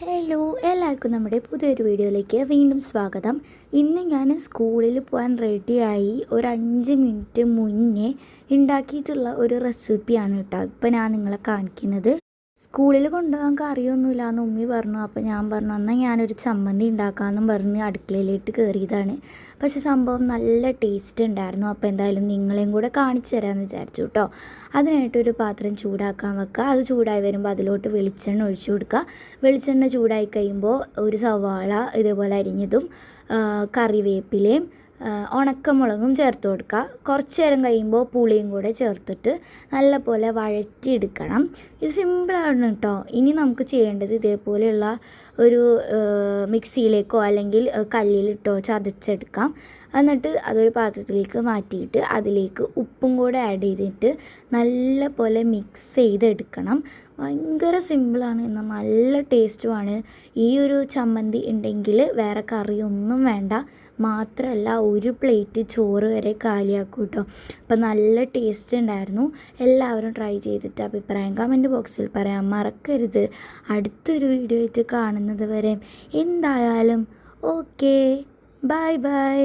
Hello, എല്ലാവർക്കും നമ്മുടെ പുതിയൊരു വീഡിയോയിലേക്ക് വീണ്ടും സ്വാഗതം. ഇന്ന് ഞാൻ സ്കൂളിൽ പോകാൻ റെഡിയായി ഒരു 5 മിനിറ്റ് മുന്നേ ഉണ്ടാക്കിയിട്ടുള്ള ഒരു റെസിപ്പിയാണ് കേട്ടോ ഇപ്പം ഞാൻ നിങ്ങളെ കാണിക്കുന്നത്. സ്കൂളിൽ കൊണ്ടുപോകാൻ കറിയൊന്നുമില്ല എന്ന് ഉമ്മി പറഞ്ഞു. അപ്പോൾ ഞാൻ പറഞ്ഞു എന്നാൽ ഞാനൊരു ചമ്മന്തി ഉണ്ടാക്കാമെന്നും പറഞ്ഞ് അടുക്കളയിലേക്ക് കയറിയതാണ്. പക്ഷേ സംഭവം നല്ല ടേസ്റ്റ് ഉണ്ടായിരുന്നു. അപ്പോൾ എന്തായാലും നിങ്ങളെയും കൂടെ കാണിച്ചു തരാമെന്ന് വിചാരിച്ചു കേട്ടോ. അതിനായിട്ടൊരു പാത്രം ചൂടാക്കാൻ വെക്കുക. അത് ചൂടായി വരുമ്പോൾ അതിലോട്ട് വെളിച്ചെണ്ണ ഒഴിച്ചു കൊടുക്കുക. വെളിച്ചെണ്ണ ചൂടായി കഴിയുമ്പോൾ ഒരു സവാള ഇതേപോലെ അരിഞ്ഞതും കറിവേപ്പിലയും ഉണക്കമുളകും ചേർത്ത് കൊടുക്കുക. കുറച്ച് നേരം കഴിയുമ്പോൾ പുളിയും കൂടെ ചേർത്തിട്ട് നല്ലപോലെ വഴറ്റിയെടുക്കണം. ഇത് സിമ്പിളാണ് കേട്ടോ. ഇനി നമുക്ക് ചെയ്യേണ്ടത് ഇതേപോലെയുള്ള ഒരു മിക്സിയിലേക്കോ അല്ലെങ്കിൽ കല്ലിലിട്ടോ ചതച്ചെടുക്കാം. എന്നിട്ട് അതൊരു പാത്രത്തിലേക്ക് മാറ്റിയിട്ട് അതിലേക്ക് ഉപ്പും കൂടെ ആഡ് ചെയ്തിട്ട് നല്ല പോലെ മിക്സ് ചെയ്തെടുക്കണം. ഭയങ്കര സിമ്പിളാണ്, എന്നാൽ നല്ല ടേസ്റ്റുമാണ്. ഈ ഒരു ചമ്മന്തി ഉണ്ടെങ്കിൽ വേറെ കറിയൊന്നും വേണ്ട. മാത്രമല്ല ഒരു പ്ലേറ്റ് ചോറ് വരെ കാലിയാക്കും കേട്ടോ. അപ്പം നല്ല ടേസ്റ്റ് ഉണ്ടായിരുന്നു. എല്ലാവരും ട്രൈ ചെയ്തിട്ട് അഭിപ്രായം കമൻറ്റ് ബോക്സിൽ പറയാൻ മറക്കരുത്. അടുത്തൊരു വീഡിയോ ആയിട്ട് കാണുന്നത് വരെ എന്തായാലും ഓക്കേ, ബൈ ബൈ.